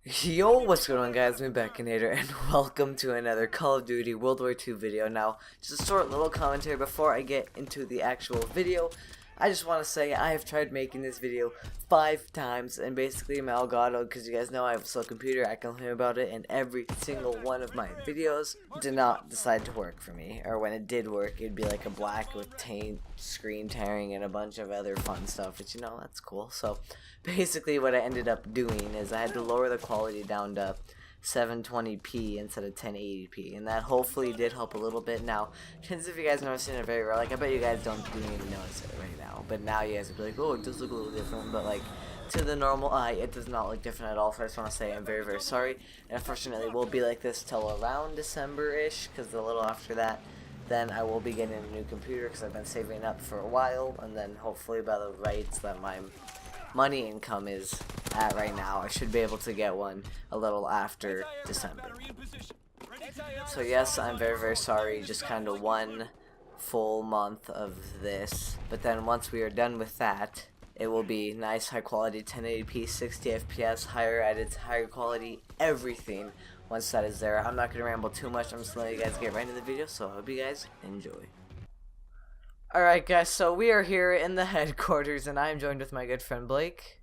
Yo, what's going on guys, I'm Beckonator and welcome to another Call of Duty World War II video. Now, just a short little commentary before I get into the actual video. I just want to say I have tried making this video 5 times and basically my Elgato, because you guys know I have a slow computer, I can learn about it, and every single one of my videos did not decide to work for me. Or when it did work, it'd be like a black with screen tearing and a bunch of other fun stuff, which you know, that's cool. So basically what I ended up doing is I had to lower the quality down to 720p instead of 1080p, and that hopefully did help a little bit. Now, chances if you guys noticing it very rare, like I bet you guys don't even notice it right now, but now you guys will be like, oh, it does look a little different, but like to the normal eye it does not look different at all. So I just want to say I'm very sorry, and unfortunately it will be like this till around December-ish, because a little after that then I will be getting a new computer because I've been saving up for a while, and then hopefully by the rates that my money income is at right now, I should be able to get one a little after December. So yes, I'm very sorry, just kind of one full month of this, but then once we are done with that, it will be nice high quality 1080p 60 FPS, higher edits, higher quality, everything once that is there. I'm not going to ramble too much, I'm just going to let you guys get right into the video, so I hope you guys enjoy. Alright guys, so we are here in the headquarters and I am joined with my good friend Blake.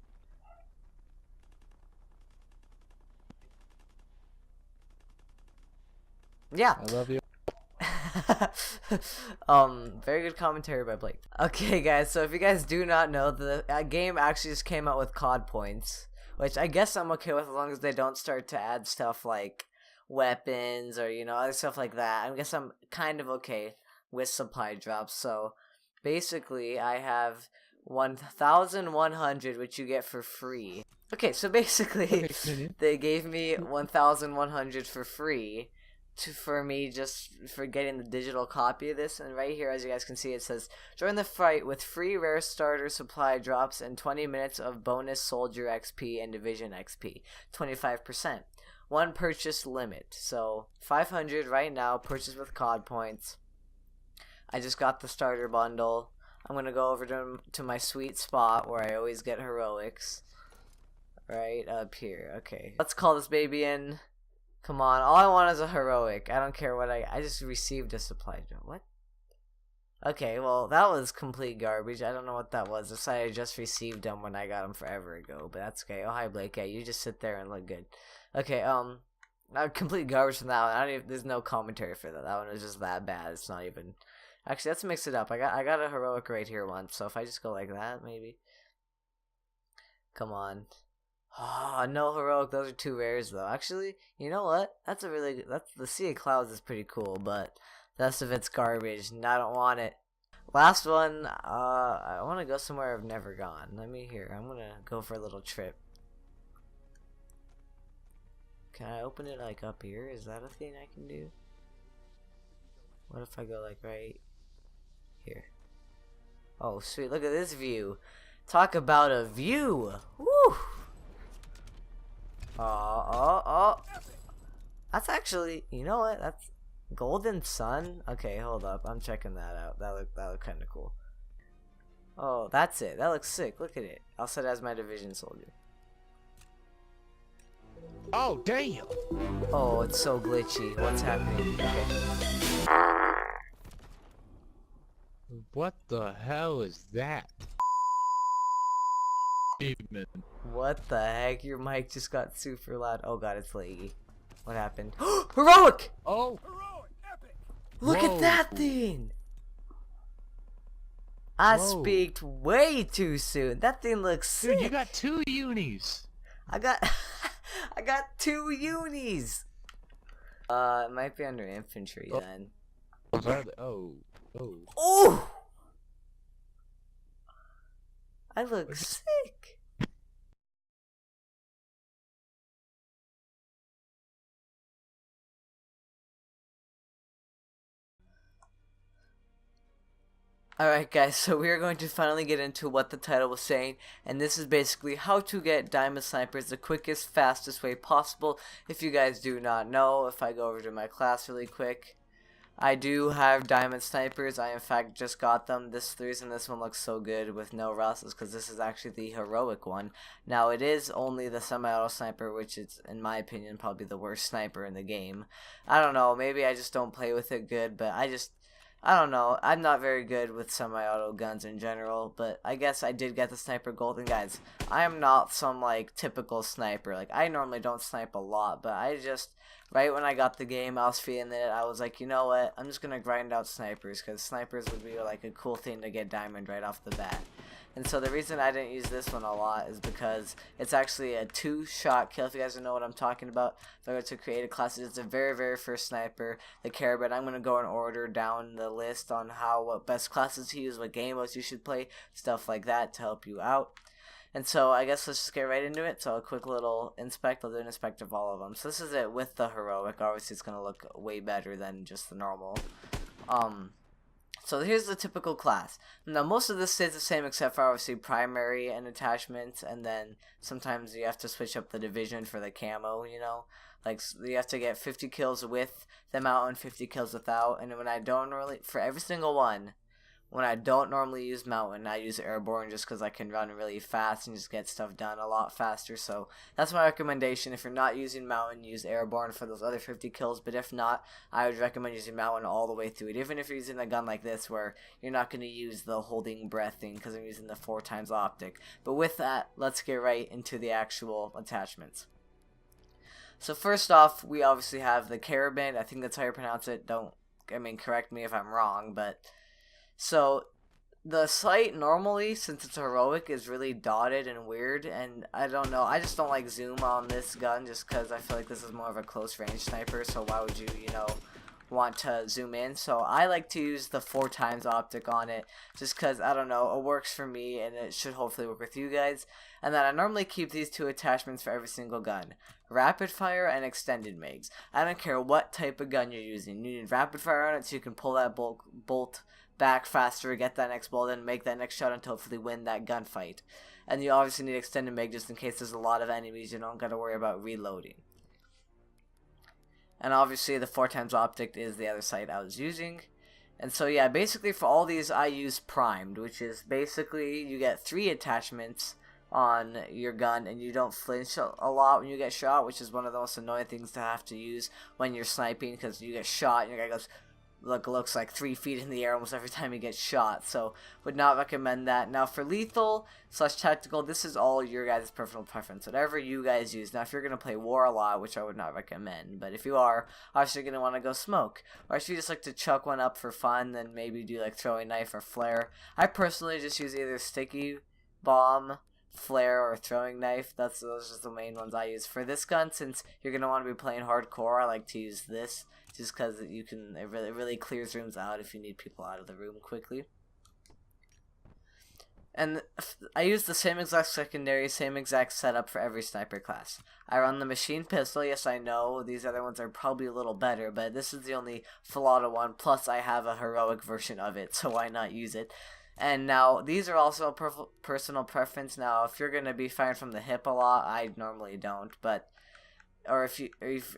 Yeah. I love you. Very good commentary by Blake. Okay guys, so if you guys do not know, the game actually just came out with COD points, which I guess I'm okay with as long as they don't start to add stuff like weapons or, you know, other stuff like that. I guess I'm kind of okay with supply drops. So basically I have 1,100, which you get for free. Okay, so basically they gave me 1,100 for free for me just for getting the digital copy of this, and right here as you guys can see it says join the fight with free rare starter supply drops and 20 minutes of bonus soldier XP and division XP, 25%. One purchase limit, so 500 right now, purchase with COD points. I just got the starter bundle. I'm gonna go over to my sweet spot where I always get heroics, right up here. Okay, let's call this baby in. Come on, all I want is a heroic. I don't care what I just received a supply drop. What? Okay, well, that was complete garbage. I don't know what that was. I just received them when I got them forever ago, but that's okay. Oh, hi, Blake. Yeah, you just sit there and look good. Okay, complete garbage from that one. I don't even, there's no commentary for that. That one was just that bad. It's not even. Actually, let's mix it up. I got a heroic right here once, so if I just go like that, maybe. Come on. Oh, no heroic. Those are 2 rares though. Actually, you know what? That's the Sea of Clouds is pretty cool, but the rest of it's garbage, and I don't want it. Last one. I want to go somewhere I've never gone. Let me hear. I'm gonna go for a little trip. Can I open it like up here? Is that a thing I can do? What if I go like right here? Oh, sweet. Look at this view. Talk about a view. Woo! Oh. That's actually, you know what? That's Golden Sun. Okay, hold up. I'm checking that out. That looked kind of cool. Oh, that's it. That looks sick. Look at it. I'll set it as my division soldier. Oh, damn. Oh, it's so glitchy. What's happening? Okay. What the hell is that? Even. What the heck? Your mic just got super loud. Oh god, it's laggy. What happened? Heroic! Oh! Look Whoa. at that thing! I Whoa. speaked way too soon. That thing looks sick. Dude, you got 2 unis. I got 2 unis. It might be under infantry then. Oh. Oh! I look sick. Alright guys, so we are going to finally get into what the title was saying, and this is basically how to get diamond snipers the quickest, fastest way possible. If you guys do not know, if I go over to my class really quick, I do have diamond snipers. I in fact just got them. The reason this one looks so good with no rust is because this is actually the heroic one. Now it is only the semi-auto sniper, which is in my opinion probably the worst sniper in the game. I don't know, maybe I just don't play with it good, but I don't know. I'm not very good with semi-auto guns in general, but I guess I did get the sniper gold. And guys, I am not some like typical sniper. Like I normally don't snipe a lot, but I just right when I got the game, I was feeling it. I was like, you know what? I'm just gonna grind out snipers because snipers would be like a cool thing to get diamond right off the bat. And so the reason I didn't use this one a lot is because it's actually a 2-shot kill. If you guys don't know what I'm talking about, if I go to create classes, it's the very first sniper, the carabin. I'm going to go in order down the list on what best classes to use, what game modes you should play, stuff like that to help you out. And so I guess let's just get right into it. So a quick little inspect. I'll do an inspect of all of them. So this is it with the heroic. Obviously it's going to look way better than just the normal. So here's the typical class. Now most of this stays the same except for obviously primary and attachments, and then sometimes you have to switch up the division for the camo, you know. Like you have to get 50 kills with them out and 50 kills without, and when I don't really, for every single one, when I don't normally use mountain, I use airborne just because I can run really fast and just get stuff done a lot faster. So that's my recommendation. If you're not using mountain, use airborne for those other 50 kills. But if not, I would recommend using mountain all the way through it. Even if you're using a gun like this where you're not going to use the holding breath thing because I'm using the 4x optic. But with that, let's get right into the actual attachments. So first off, we obviously have the carabin. I think that's how you pronounce it. Correct me if I'm wrong, but... So, the sight normally, since it's heroic, is really dotted and weird, and I don't know, I just don't like zoom on this gun just because I feel like this is more of a close range sniper, so why would you, want to zoom in? So I like to use the 4x optic on it just because, I don't know, it works for me and it should hopefully work with you guys. And then I normally keep these 2 attachments for every single gun. Rapid fire and extended mags. I don't care what type of gun you're using. You need rapid fire on it so you can pull that bolt back faster, get that next bullet, and make that next shot and hopefully win that gunfight. And you obviously need extended mag just in case there's a lot of enemies. You don't got to worry about reloading. And obviously the 4x optic is the other sight I was using. And so yeah, basically for all these I use primed, which is basically you get 3 attachments on your gun and you don't flinch a lot when you get shot, which is one of the most annoying things to have to use when you're sniping because you get shot and your guy goes looks like 3 feet in the air almost every time he gets shot. So would not recommend that. Now for lethal / tactical, this is all your guys' personal preference, whatever you guys use. Now if you're going to play war a lot, which I would not recommend, but if you are, obviously you're going to want to go smoke. Or if you just like to chuck one up for fun, then maybe do like throwing knife or flare. I personally just use either sticky bomb, flare, or throwing knife. Those are just the main ones I use. For this gun, since you're going to want to be playing hardcore, I like to use this just because it really clears rooms out if you need people out of the room quickly. And I use the same exact secondary, same exact setup for every sniper class. I run the machine pistol. Yes, I know these other ones are probably a little better, but this is the only full-auto one, plus I have a heroic version of it, so why not use it? And now, these are also a personal preference. Now, if you're going to be firing from the hip a lot, I normally don't, but... Or if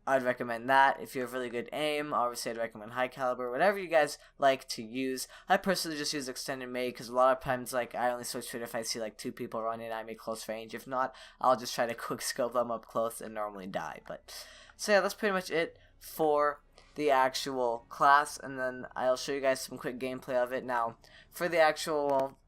I'd recommend that. If you have really good aim, obviously I'd recommend high caliber, whatever you guys like to use. I personally just use extended mag because a lot of times like I only switch to it if I see like 2 people running at me close range. If not, I'll just try to quick scope them up close and normally die. But so yeah, that's pretty much it for the actual class, and then I'll show you guys some quick gameplay of it. Now for the actual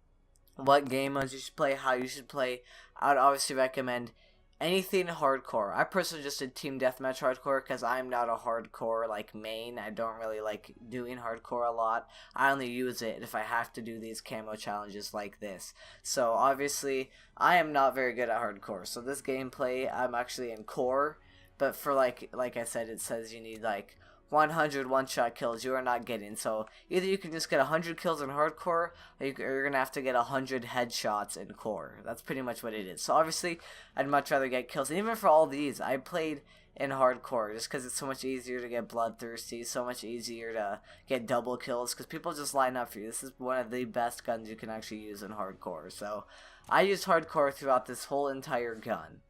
what game modes you should play, how you should play, I would obviously recommend anything hardcore. I personally just did team deathmatch hardcore because I'm not a hardcore like main. I don't really like doing hardcore a lot. I only use it if I have to do these camo challenges like this. So obviously I am not very good at hardcore. So this gameplay I'm actually in core, but for like I said, it says you need like 100 one-shot kills. You are not getting. So either you can just get 100 kills in hardcore, or you're going to have to get 100 headshots in core. That's pretty much what it is. So obviously, I'd much rather get kills. And even for all these, I played in hardcore just because it's so much easier to get bloodthirsty, so much easier to get double kills because people just line up for you. This is one of the best guns you can actually use in hardcore. So I used hardcore throughout this whole entire gun.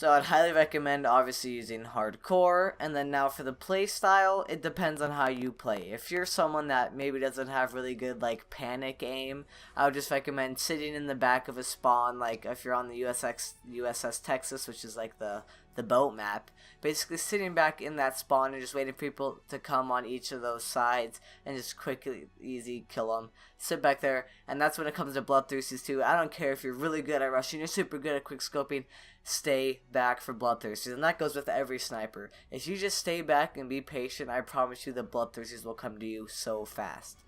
So I'd highly recommend obviously using hardcore, and then now for the play style, it depends on how you play. If you're someone that maybe doesn't have really good like panic aim, I would just recommend sitting in the back of a spawn, like if you're on the USS Texas, which is like the boat map, basically sitting back in that spawn and just waiting for people to come on each of those sides and just quickly, easy kill them. Sit back there, and that's when it comes to bloodthirsties too. I don't care if you're really good at rushing, you're super good at quick scoping, stay back for bloodthirsties, and that goes with every sniper. If you just stay back and be patient, I promise you the bloodthirsties will come to you so fast.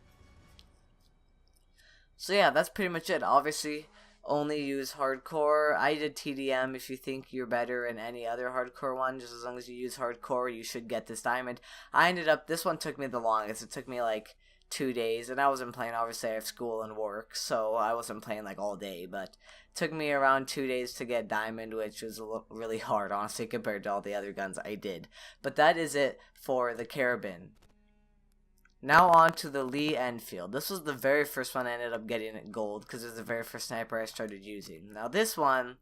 So yeah, that's pretty much it. Obviously, only use hardcore. I did TDM. If you think you're better in any other hardcore one, just as long as you use hardcore, you should get this diamond. This one took me the longest. It took me like 2 days, and I wasn't playing, obviously I have school and work, so I wasn't playing like all day, but it took me around 2 days to get diamond, which was really hard, honestly, compared to all the other guns I did. But that is it for the carabin. Now on to the Lee Enfield. This was the very first one I ended up getting at gold, because it was the very first sniper I started using. Now this one,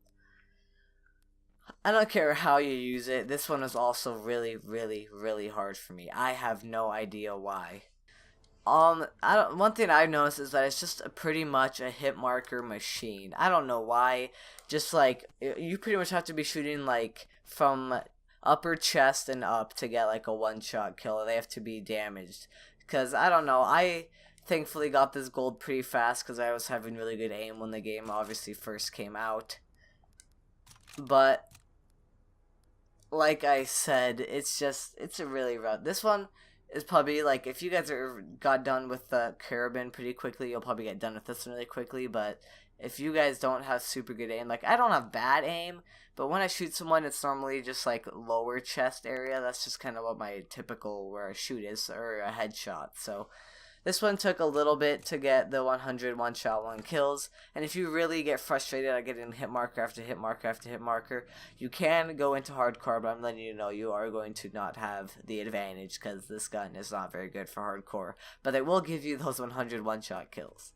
I don't care how you use it, this one was also really, really, really hard for me. I have no idea why. One thing I've noticed is that it's just pretty much a hit marker machine. I don't know why. Just like, you pretty much have to be shooting like from upper chest and up to get like a one-shot kill. They have to be damaged. Because, I don't know, I thankfully got this gold pretty fast because I was having really good aim when the game obviously first came out. But, like I said, it's a really rough. This one is probably, like, if you guys got done with the carabin pretty quickly, you'll probably get done with this one really quickly. But if you guys don't have super good aim, like, I don't have bad aim, but when I shoot someone, it's normally just, like, lower chest area. That's just kind of what my typical where I shoot is, or a headshot. So this one took a little bit to get the 100 one-shot 1 kills. And if you really get frustrated at getting hit marker after hit marker after hit marker, you can go into hardcore, but I'm letting you know you are going to not have the advantage because this gun is not very good for hardcore. But it will give you those 100 one-shot kills.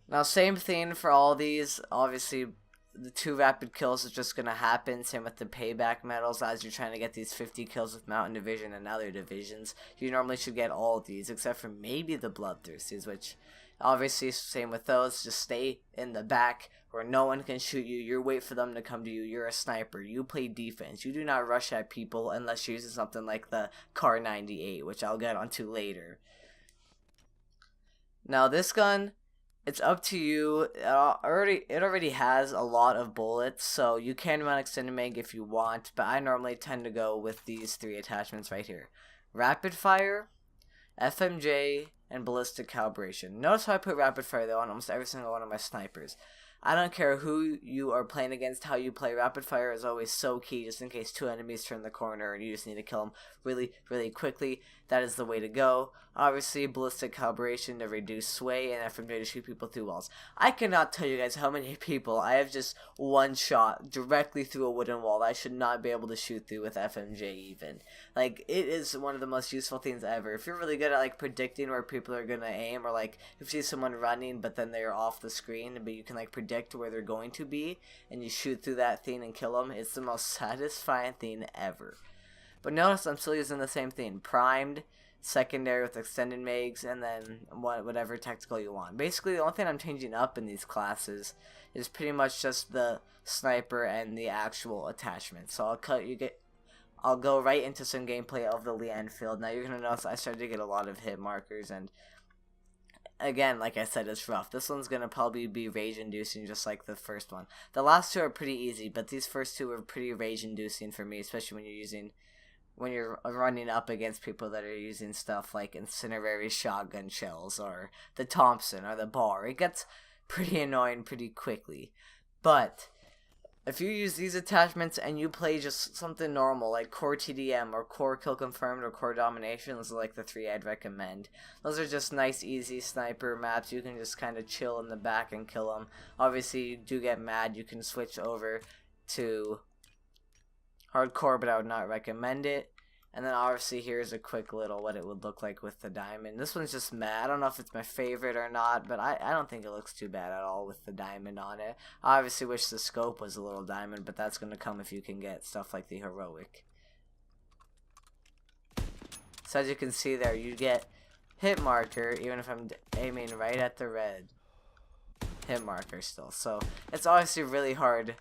Now, same thing for all these. Obviously, the 2 rapid kills is just going to happen. Same with the payback medals. As you're trying to get these 50 kills with Mountain Division and other divisions, you normally should get all of these, except for maybe the Bloodthirsties, which obviously same with those. Just stay in the back where no one can shoot you. You wait for them to come to you. You're a sniper. You play defense. You do not rush at people unless you're using something like the Car 98, which I'll get onto later. Now, this gun, it's up to you. It already has a lot of bullets, so you can run extended mag if you want, but I normally tend to go with these 3 attachments right here. Rapid fire, FMJ, and ballistic calibration. Notice how I put rapid fire though on almost every single one of my snipers. I don't care who you are playing against, how you play. Rapid fire is always so key, just in case 2 enemies turn the corner and you just need to kill them really, really quickly. That is the way to go. Obviously, ballistic calibration to reduce sway, and FMJ to shoot people through walls. I cannot tell you guys how many people I have just one shot directly through a wooden wall that I should not be able to shoot through with FMJ even. Like, it is one of the most useful things ever. If you're really good at, like, predicting where people are going to aim, or, like, if you see someone running, but then they're off the screen, but you can, like, predict where they're going to be, and you shoot through that thing and kill them, it's the most satisfying thing ever. But notice I'm still using the same thing. Primed, secondary with extended mags, and then whatever tactical you want. Basically, the only thing I'm changing up in these classes is pretty much just the sniper and the actual attachment. So I'll go right into some gameplay of the Lee Enfield. Now you're gonna notice I started to get a lot of hit markers, and again, like I said, it's rough. This one's gonna probably be rage inducing, just like the first one. The last 2 are pretty easy, but these first 2 are pretty rage inducing for me, especially when you're running up against people that are using stuff like incendiary shotgun shells or the Thompson or the bar. It gets pretty annoying pretty quickly. But if you use these attachments and you play just something normal like Core TDM or Core Kill Confirmed or Core Domination, those are like the 3 I'd recommend. Those are just nice, easy sniper maps. You can just kind of chill in the back and kill them. Obviously, you do get mad. You can switch over to hardcore, but I would not recommend it. And then obviously here's a quick little what it would look like with the diamond. This one's just meh. I don't know if it's my favorite or not, but I don't think it looks too bad at all with the diamond on it. I obviously wish the scope was a little diamond, but that's going to come if you can get stuff like the heroic. So as you can see there, you get hit marker even if I'm aiming right at the red. Hit marker still. So it's obviously really hard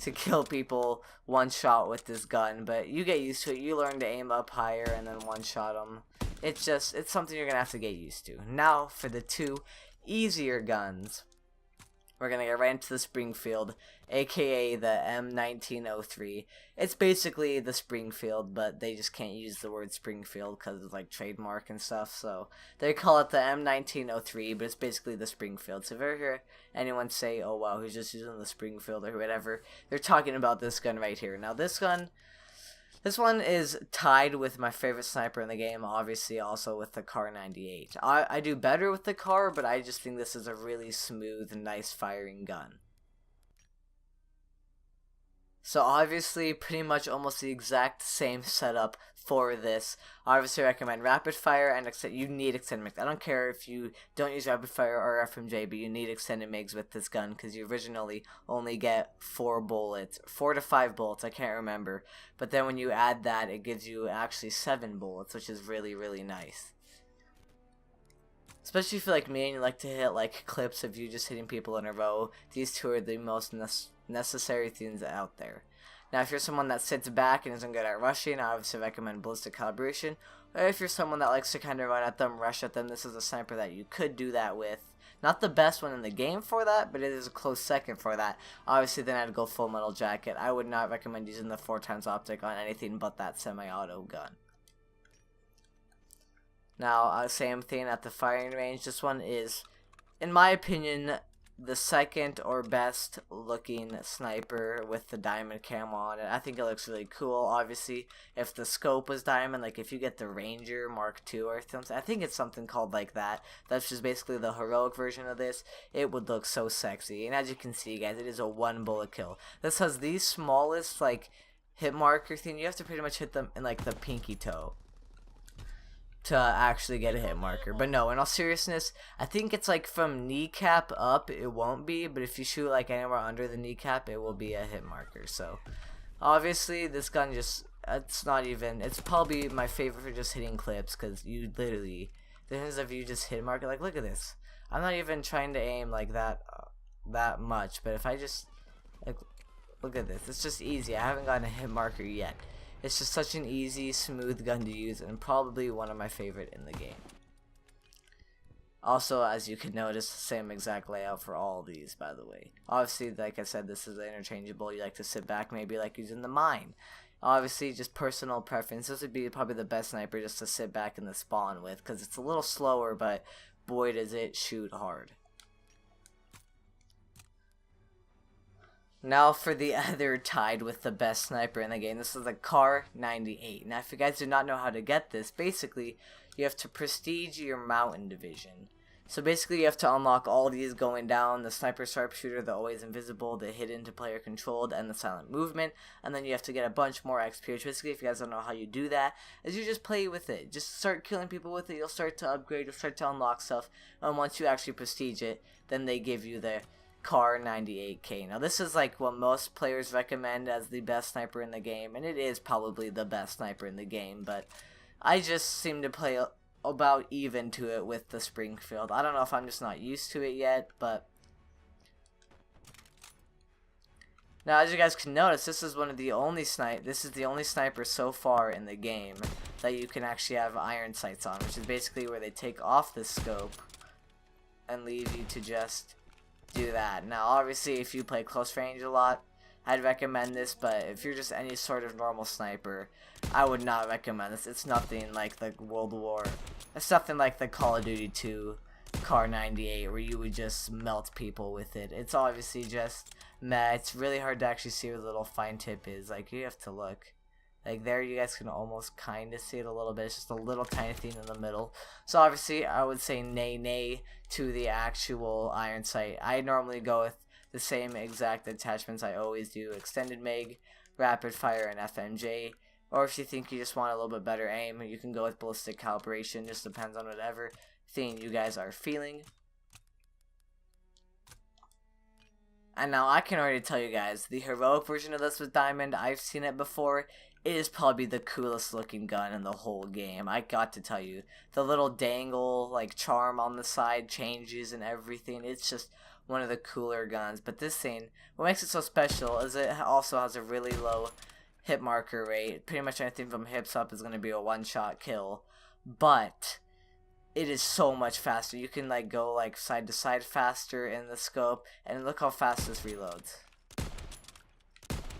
to kill people one shot with this gun, but you get used to it. You learn to aim up higher and then one shot them. It's something you're gonna have to get used to. Now for the two easier guns, we're gonna get right into the Springfield, aka the M1903. It's basically the Springfield, but they just can't use the word Springfield because of like trademark and stuff, so they call it the M1903, but it's basically the Springfield. So if you ever hear anyone say, oh wow, who's just using the Springfield or whatever, they're talking about this gun right here. Now this one is tied with my favorite sniper in the game, obviously also with the Car 98. I do better with the Car, but I just think this is a really smooth, nice firing gun. So obviously pretty much almost the exact same setup for this. Obviously I recommend rapid fire and you need extended MIGs. I don't care if you don't use rapid fire or FMJ, but you need extended MIGs with this gun because you originally only get 4 to 5 bullets, I can't remember. But then when you add that, it gives you actually 7 bullets, which is really, really nice. Especially if you're like me and you like to hit like clips of you just hitting people in a row. These two are the most necessary things out there. Now if you're someone that sits back and isn't good at rushing, I obviously recommend ballistic calibration. Or if you're someone that likes to kind of run at them, rush at them, this is a sniper that you could do that with. Not the best one in the game for that, but it is a close second for that. Obviously then I'd go full metal jacket. I would not recommend using the 4x optic on anything but that semi-auto gun. Now, same thing at the firing range. This one is, in my opinion, the second or best looking sniper with the diamond camo on it. I think it looks really cool. Obviously, if the scope was diamond, like if you get the Ranger Mark II or something, I think it's something called like that. That's just basically the heroic version of this. It would look so sexy. And as you can see, guys, it is a 1 bullet kill. This has the smallest, like, hit marker thing. You have to pretty much hit them in, like, the pinky toe to actually get a hit marker. But no, in all seriousness, I think it's like from kneecap up it won't be, but if you shoot like anywhere under the kneecap it will be a hit marker. So obviously this gun just, it's probably my favorite for just hitting clips, because you literally, the things of you just hit marker, like look at this, I'm not even trying to aim like that much, but if I just like look at this, it's just easy. I haven't gotten a hit marker yet. It's just such an easy, smooth gun to use, and probably one of my favorite in the game. Also, as you can notice, the same exact layout for all of these, by the way. Obviously, like I said, this is interchangeable. You like to sit back, maybe like using the mine. Obviously, just personal preference. This would be probably the best sniper just to sit back in the spawn with, because it's a little slower, but boy does it shoot hard. Now for the other tied with the best sniper in the game. This is the Car 98. Now if you guys do not know how to get this, basically you have to prestige your mountain division. So basically you have to unlock all these going down: the sniper sharpshooter, the always invisible, the hidden to player controlled, and the silent movement. And then you have to get a bunch more XP, which basically, if you guys don't know how you do that, is you just play with it. Just start killing people with it. You'll start to upgrade, you'll start to unlock stuff. And once you actually prestige it, then they give you the Car 98K. Now this is like what most players recommend as the best sniper in the game, and it is probably the best sniper in the game, but I just seem to play about even to it with the Springfield. I don't know if I'm just not used to it yet, but now as you guys can notice, this is the only sniper so far in the game that you can actually have iron sights on, which is basically where they take off the scope and leave you to just do that. Now obviously if you play close range a lot, I'd recommend this, but if you're just any sort of normal sniper, I would not recommend this. It's nothing like the it's nothing like the Call of Duty 2 Car 98 where you would just melt people with it. It's obviously just meh. It's really hard to actually see where the little fine tip is. Like, you have to look. Like there, you guys can almost kind of see it a little bit. It's just a little tiny thing in the middle. So obviously, I would say nay to the actual iron sight. I normally go with the same exact attachments I always do: extended MIG, rapid fire, and FMJ. Or if you think you just want a little bit better aim, you can go with ballistic calibration. Just depends on whatever thing you guys are feeling. And now I can already tell you guys, the heroic version of this with diamond, I've seen it before. It is probably the coolest looking gun in the whole game. I got to tell you, the little dangle like charm on the side changes and everything. It's just one of the cooler guns. But this thing, what makes it so special is it also has a really low hit marker rate. Pretty much anything from hips up is going to be a one-shot kill. But it is so much faster. You can like go like side to side faster in the scope, and look how fast this reloads.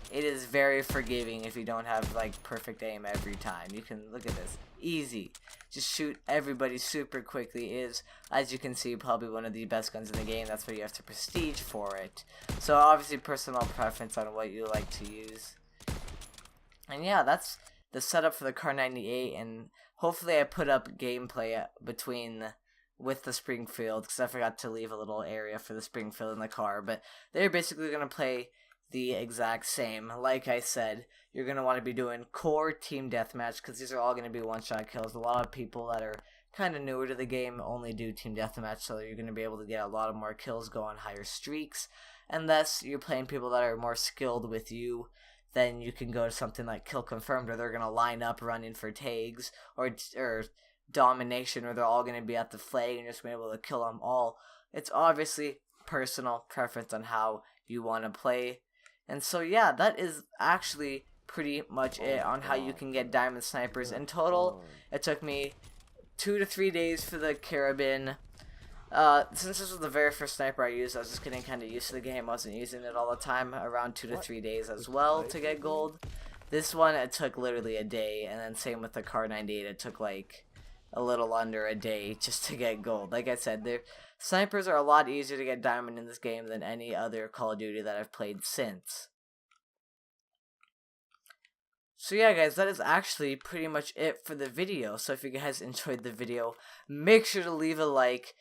It is very forgiving if you don't have like perfect aim every time. You can look at this, easy. Just shoot everybody super quickly. It is, as you can see, probably one of the best guns in the game. That's why you have to prestige for it. So obviously personal preference on what you like to use. And yeah, that's the setup for the Car 98, and hopefully I put up gameplay with the Springfield, because I forgot to leave a little area for the Springfield in the car. But they're basically going to play the exact same. Like I said, you're going to want to be doing core team deathmatch, because these are all going to be one-shot kills. A lot of people that are kind of newer to the game only do team deathmatch, so you're going to be able to get a lot of more kills, go on higher streaks. Unless you're playing people that are more skilled with you, then you can go to something like Kill Confirmed, where they're going to line up running for tags, or Domination, where they're all going to be at the flag and just be able to kill them all. It's obviously personal preference on how you want to play. And so yeah, that is actually pretty much it on how you can get diamond snipers. In total, it took me 2 to 3 days for the carabin. Since this was the very first sniper I used, I was just getting kind of used to the game. I wasn't using it all the time. Around 2 to 3 days as well to get gold. This one, it took literally a day, and then same with the Car 98, it took like a little under a day just to get gold. Like I said, the snipers are a lot easier to get diamond in this game than any other Call of Duty that I've played since. So yeah guys, that is actually pretty much it for the video. So if you guys enjoyed the video, make sure to leave a like.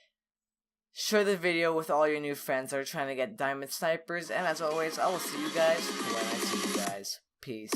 Share the video with all your new friends that are trying to get diamond snipers. And as always, I will see you guys when I see you guys. Peace.